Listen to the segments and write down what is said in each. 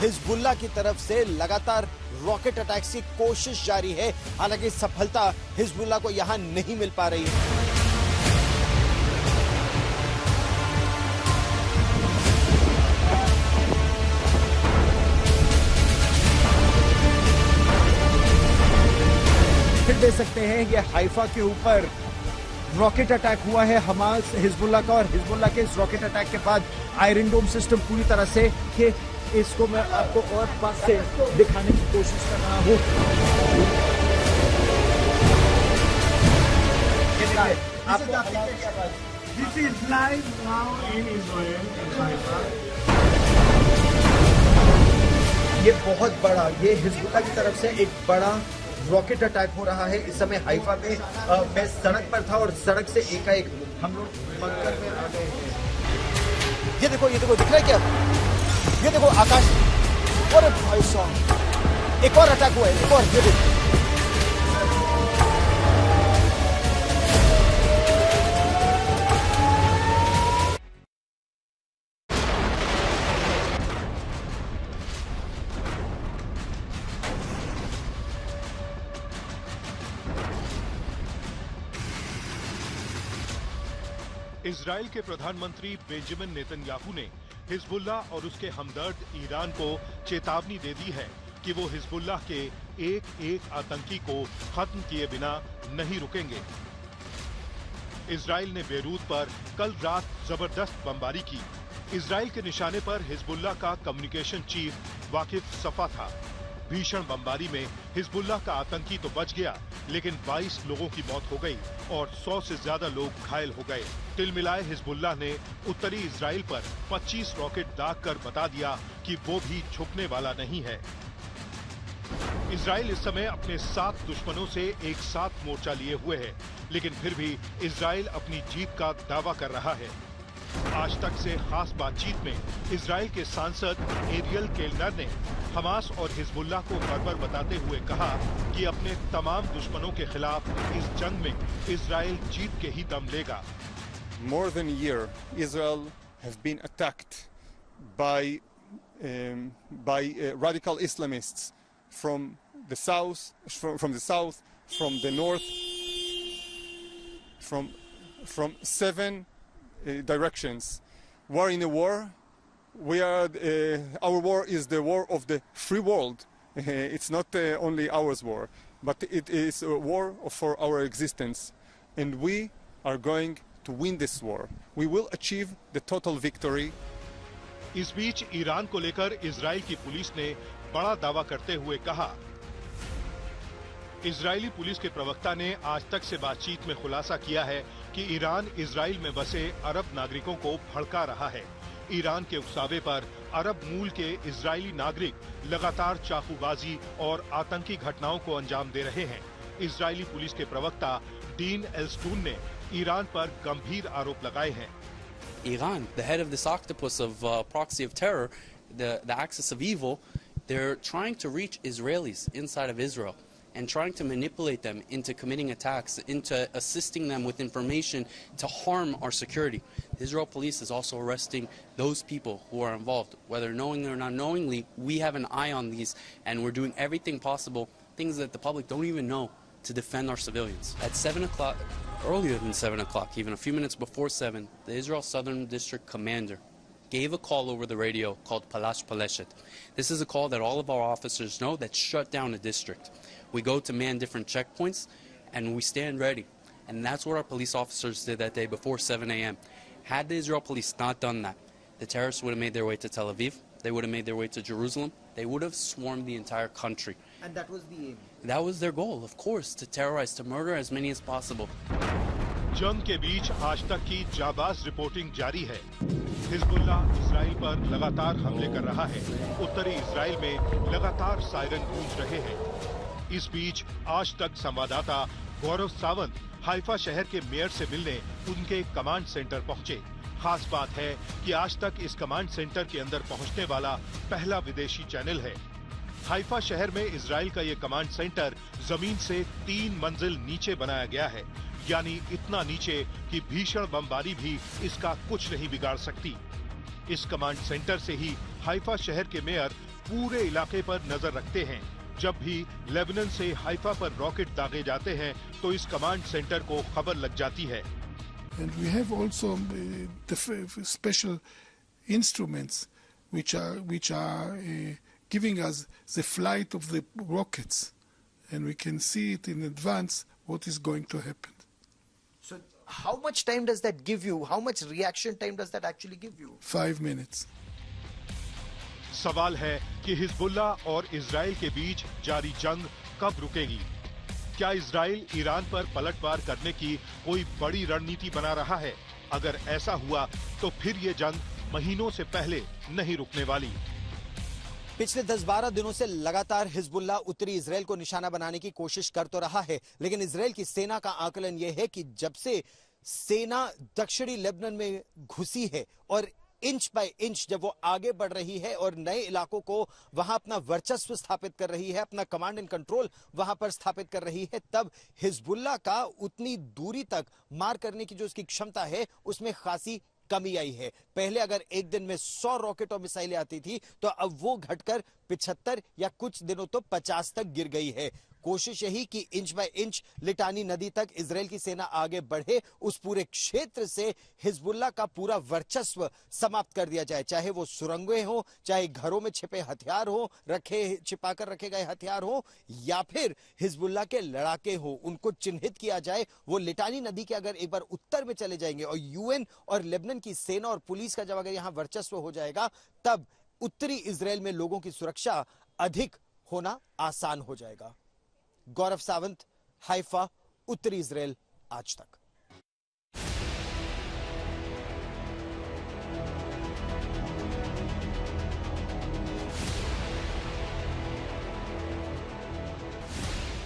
Hezbollah की तरफ से लगातार रॉकेट अटैक्स की कोशिश जारी है। हालांकि सफलता हिजबुल्लाह को यहां नहीं मिल पा रही है। फिर दे सकते हैं ये हाइफा के ऊपर रॉकेट अटैक हुआ है हमास हिजबुल्लाह का, और हिजबुल्लाह के इस रॉकेट अटैक के बाद आयरन डोम सिस्टम पूरी तरह से कि इसको मैं आपको और पास से दिखाने की कोशिश कर रहा हूँ। This is live now in Israel. ये बहुत बड़ा, ये हिजबुल्लाह की तरफ से एक बड़ा रॉकेट अटैक हो रहा है। इस समय हाइफा में मैं सड़क पर था और सड़क से एकाएक हम लोग बंकर में आ गए हैं। ये देखो दिख रहा है क्या? ये देखो आकाश, और भाई साहब एक और अटैक हुआ है, एक और। ये देखो इजराइल के प्रधानमंत्री बेंजामिन नेतन्याहू ने हिजबुल्लाह और उसके हमदर्द ईरान को चेतावनी दे दी है कि वो हिजबुल्लाह के एक एक आतंकी को खत्म किए बिना नहीं रुकेंगे। इजराइल ने बेरूत पर कल रात जबरदस्त बमबारी की। इजराइल के निशाने पर हिजबुल्लाह का कम्युनिकेशन चीफ वाकिफ सफा था। भीषण बमबारी में हिजबुल्लाह का आतंकी तो बच गया, लेकिन 22 लोगों की मौत हो गई और 100 से ज्यादा लोग घायल हो गए। तिलमिलाए हिजबुल्लाह ने उत्तरी इजराइल पर 25 रॉकेट दागकर बता दिया कि वो भी झुकने वाला नहीं है। इजराइल इस समय अपने 7 दुश्मनों से एक साथ मोर्चा लिए हुए है, लेकिन फिर भी इजराइल अपनी जीत का दावा कर रहा है। आज तक से खास बातचीत में इजराइल के सांसद एरियल केलनर ने हमास और हिजबुल्लाह को बर्बर बताते हुए कहा कि अपने तमाम दुश्मनों के खिलाफ इस जंग में इजराइल जीत के ही दम लेगा। More than a year, Israel has been attacked by radical Islamists from the south, from the north, from 7 directions. We're in a war. Our war is the war of the free world. It's not only ours war, but it is a war for our existence, and we are going to win this war. We will achieve the total victory. इस बीच Iran को लेकर Israel की police ने बड़ा दावा करते हुए कहा। इजरायली पुलिस के प्रवक्ता ने आज तक से बातचीत में खुलासा किया है कि ईरान इजराइल में बसे अरब नागरिकों को भड़का रहा है। ईरान के उकसावे पर अरब मूल के इजरायली नागरिक लगातार चाकूबाजी और आतंकी घटनाओं को अंजाम दे रहे हैं। इजरायली पुलिस के प्रवक्ता डीन एल्स्टून ने ईरान पर गंभीर आरोप लगाए हैं। Iran, the head of this octopus of proxy of terror, the axis of evil, they're trying to reach Israelis inside of Israel and trying to manipulate them into committing attacks, into assisting them with information to harm our security. The Israel police is also arresting those people who are involved, whether knowingly or not knowingly. We have an eye on these, and we're doing everything possible, things that the public don't even know, to defend our civilians. At 7 o'clock, earlier than 7 o'clock, even a few minutes before 7, the Israel Southern District Commander gave a call over the radio called Palash Paleshet. This is a call that all of our officers know that shut down a district. We go to man different checkpoints and we stand ready. And that's what our police officers did that day before 7 a.m. Had the Israel police not done that, the terrorists would have made their way to Tel Aviv, they would have made their way to Jerusalem, they would have swarmed the entire country. And that was the aim. That was their goal, of course, to terrorize, to murder as many as possible. जंग के बीच आज तक की जाबाज reporting जारी है। Hezbollah Israel पर लगातार हमले कर रहा है। उत्तरी इजराइल में लगातार सायरन गूंज रहे हैं। इस बीच आज तक संवाददाता गौरव सावंत हाइफा शहर के मेयर से मिलने उनके कमांड सेंटर पहुंचे। खास बात है कि आज तक इस कमांड सेंटर के अंदर पहुंचने वाला पहला विदेशी चैनल है। हाइफा शहर में इजराइल का ये कमांड सेंटर जमीन से 3 मंजिल नीचे बनाया गया है, यानी इतना नीचे कि भीषण बमबारी भी इसका कुछ नहीं बिगाड़ सकती। इस कमांड सेंटर से ही हाइफा शहर के मेयर पूरे इलाके पर नजर रखते हैं। जब भी लेबनान से हाइफा पर रॉकेट दागे जाते हैं तो इस कमांड सेंटर को खबर लग जाती है। And we have also the special instruments which are giving us the flight of the rockets, and we can see it in advance what is going to happen. So how much time does that give you? How much reaction time does that actually give you? 5 minutes. सवाल है कि Hezbollah और Israel के बीच जारी जंग कब रुकेगी? क्या इजराइल ईरान पर पलटवार करने की कोई बड़ी रणनीति बना रहा है? अगर ऐसा हुआ तो फिर ये जंग महीनों से पहले नहीं रुकने वाली। पिछले 10-12 दिनों से लगातार हिजबुल्ला उत्तरी इजराइल को निशाना बनाने की कोशिश कर तो रहा है, लेकिन इजराइल की सेना का आकलन यह है कि जब से सेना दक्षिणी लेबनान में घुसी है और इंच बाय इंच जब वो आगे बढ़ रही है और नए इलाकों को वहां अपना वर्चस्व स्थापित कर रही है, अपना कमांड एंड कंट्रोल वहां पर स्थापित कर रही है, तब हिजबुल्ला का उतनी दूरी तक मार करने की जो उसकी क्षमता है उसमें खासी कमी आई है। पहले अगर एक दिन में 100 रॉकेट और मिसाइलें आती थी तो अब वो घटकर 75 या कुछ दिनों तो 50 तक गिर गई है। कोशिश यही कि इंच बाय इंच लिटानी नदी तक इजराइल की सेना आगे बढ़े, उस पूरे क्षेत्र से हिजबुल्ला का पूरा वर्चस्व समाप्त कर दिया जाए, चाहे वो सुरंगें हो, चाहे घरों में छिपे हथियार हो, छिपाकर रखे गए हथियार हो, या फिर हिजबुल्ला के लड़ाके हो, उनको चिन्हित किया जाए। वो लिटानी नदी के अगर एक बार उत्तर में चले जाएंगे और यूएन और लेबनान की सेना और पुलिस का जब अगर यहां वर्चस्व हो जाएगा, तब उत्तरी इजराइल में लोगों की सुरक्षा अधिक होना आसान हो जाएगा। गौरव सावंत, हाइफा, उत्तरी इजराइल, आज तक।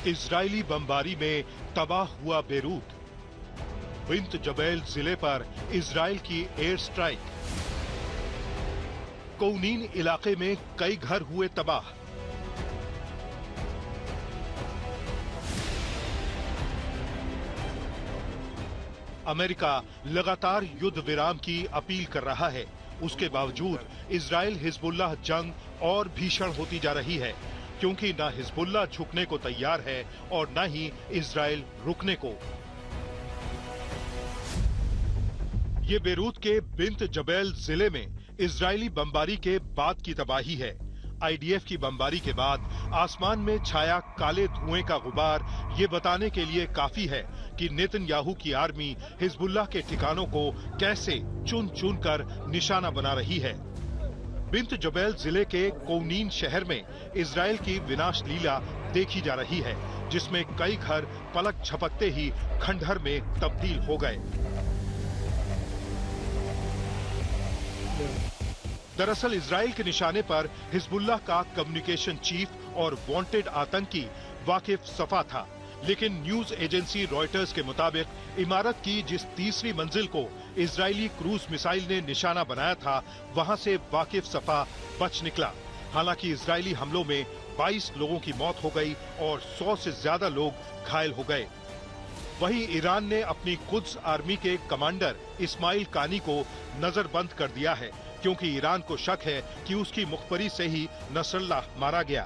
इजरायली बमबारी में तबाह हुआ बेरूत। बिंत जबैल जिले पर इजराइल की एयर स्ट्राइक। कौनीन इलाके में कई घर हुए तबाह। अमेरिका लगातार युद्ध विराम की अपील कर रहा है, उसके बावजूद इजराइल हिजबुल्लाह जंग और भीषण होती जा रही है, क्योंकि ना हिजबुल्लाह झुकने को तैयार है और ना ही इजराइल रुकने को। ये बेरूत के बिंत जबैल जिले में इजरायली बमबारी के बाद की तबाही है। आईडीएफ की बमबारी के बाद आसमान में छाया काले धुएं का गुबार ये बताने के लिए काफी है कि नेतन्याहू की आर्मी हिजबुल्लाह के ठिकानों को कैसे चुन चुन कर निशाना बना रही है। बिंत जबैल जिले के कौनीन शहर में इजराइल की विनाश लीला देखी जा रही है, जिसमें कई घर पलक झपकते ही खंडहर में तब्दील हो गए। दरअसल इजराइल के निशाने पर हिजबुल्लाह का कम्युनिकेशन चीफ और वांटेड आतंकी वाकिफ सफा था, लेकिन न्यूज एजेंसी रॉयटर्स के मुताबिक इमारत की जिस तीसरी मंजिल को इजरायली क्रूज मिसाइल ने निशाना बनाया था, वहां से वाकिफ सफा बच निकला। हालांकि इजरायली हमलों में 22 लोगों की मौत हो गई और 100 से ज्यादा लोग घायल हो गए। वहीं ईरान ने अपनी कुद्स आर्मी के कमांडर इस्माइल कानी को नजरबंद कर दिया है, क्योंकि ईरान को शक है कि उसकी मुखबरी से ही नसरल्लाह मारा गया।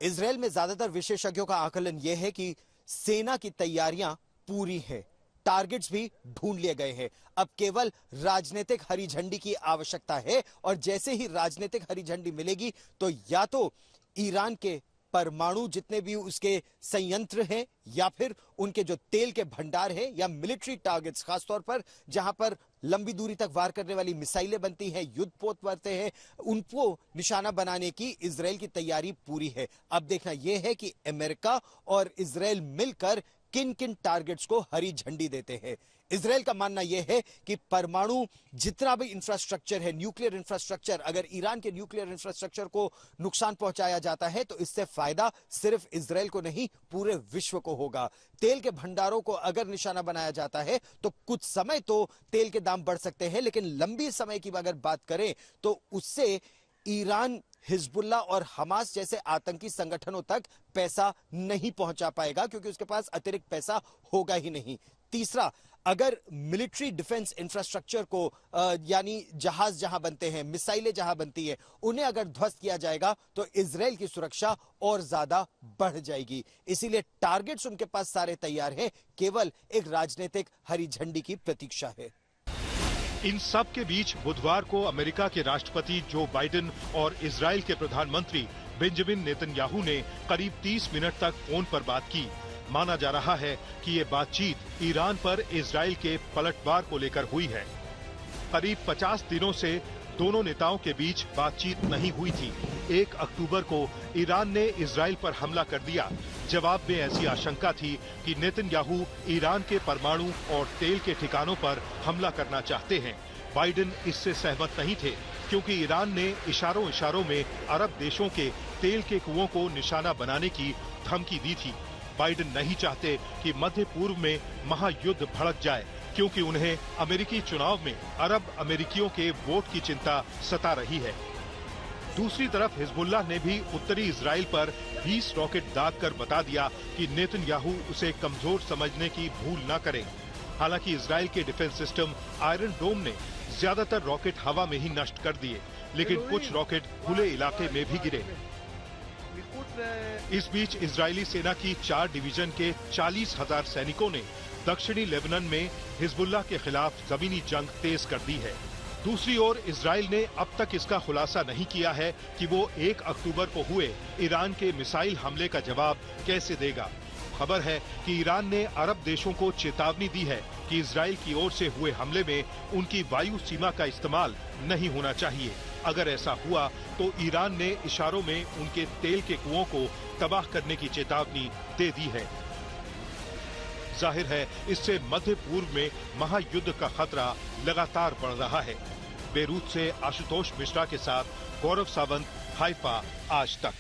इजराइल में ज्यादातर विशेषज्ञों का आकलन यह है कि सेना की तैयारियां पूरी हैं, टारगेट्स भी ढूंढ लिए गए हैं, अब केवल राजनीतिक हरी झंडी की आवश्यकता है। और जैसे ही राजनीतिक हरी झंडी मिलेगी तो या तो ईरान के परमाणु जितने भी उसके संयंत्र हैं, या फिर उनके जो तेल के भंडार हैं, या मिलिट्री टारगेट्स खासतौर पर जहां पर लंबी दूरी तक वार करने वाली मिसाइलें बनती हैं, युद्धपोत बनते हैं, उनको निशाना बनाने की इजराइल की तैयारी पूरी है। अब देखना यह है कि अमेरिका और इजराइल मिलकर किन किन टारगेट्स को हरी झंडी देते हैं। इजराइल का मानना यह है कि परमाणु जितना भी इंफ्रास्ट्रक्चर है, न्यूक्लियर इंफ्रास्ट्रक्चर, अगर ईरान के न्यूक्लियर इंफ्रास्ट्रक्चर को नुकसान पहुंचाया जाता है तो इससे फायदा सिर्फ इजराइल को नहीं, पूरे विश्व को होगा। तेल के भंडारों को अगर निशाना बनाया जाता है तो कुछ समय तो तेल के दाम बढ़ सकते हैं, लेकिन लंबी समय की अगर बात करें तो उससे ईरान हिजबुल्लाह और हमास जैसे आतंकी संगठनों तक पैसा नहीं पहुंचा पाएगा, क्योंकि उसके पास अतिरिक्त पैसा होगा ही नहीं। तीसरा, अगर मिलिट्री डिफेंस इंफ्रास्ट्रक्चर को यानी जहाज जहां बनते हैं, मिसाइलें जहां बनती हैं, उन्हें अगर ध्वस्त किया जाएगा तो इजराइल की सुरक्षा और ज्यादा बढ़ जाएगी। इसीलिए टारगेट्स उनके पास सारे तैयार हैं, केवल एक राजनीतिक हरी झंडी की प्रतीक्षा है। इन सब के बीच बुधवार को अमेरिका के राष्ट्रपति जो बाइडेन और इजराइल के प्रधानमंत्री बेंजामिन नेतन्याहू ने करीब 30 मिनट तक फोन पर बात की। माना जा रहा है कि ये बातचीत ईरान पर इजराइल के पलटवार को लेकर हुई है। करीब 50 दिनों से दोनों नेताओं के बीच बातचीत नहीं हुई थी। 1 अक्टूबर को ईरान ने इजराइल पर हमला कर दिया। जवाब में ऐसी आशंका थी कि नेतन्याहू ईरान के परमाणु और तेल के ठिकानों पर हमला करना चाहते हैं। बाइडेन इससे सहमत नहीं थे, क्योंकि ईरान ने इशारों में अरब देशों के तेल के कुओं को निशाना बनाने की धमकी दी थी। बाइडेन नहीं चाहते कि मध्य पूर्व में महायुद्ध भड़क जाए, क्योंकि उन्हें अमेरिकी चुनाव में अरब अमेरिकियों के वोट की चिंता सता रही है। दूसरी तरफ हिजबुल्लाह ने भी उत्तरी इजराइल पर 20 रॉकेट दागकर बता दिया कि नेतन्याहू उसे कमजोर समझने की भूल न करें। हालांकि इजराइल के डिफेंस सिस्टम आयरन डोम ने ज्यादातर रॉकेट हवा में ही नष्ट कर दिए, लेकिन कुछ रॉकेट खुले इलाके में भी गिरे। इस बीच इजरायली सेना की 4 डिवीजन के 40,000 सैनिकों ने दक्षिणी लेबनान में हिजबुल्लाह के खिलाफ जमीनी जंग तेज कर दी है। दूसरी ओर इजराइल ने अब तक इसका खुलासा नहीं किया है कि वो 1 अक्टूबर को हुए ईरान के मिसाइल हमले का जवाब कैसे देगा। खबर है कि ईरान ने अरब देशों को चेतावनी दी है कि इजराइल की ओर से हुए हमले में उनकी वायु सीमा का इस्तेमाल नहीं होना चाहिए। अगर ऐसा हुआ तो ईरान ने इशारों में उनके तेल के कुओं को तबाह करने की चेतावनी दे दी है। जाहिर है, इससे मध्य पूर्व में महायुद्ध का खतरा लगातार बढ़ रहा है। बेरूत से आशुतोष मिश्रा के साथ गौरव सावंत, हाइफा आज तक।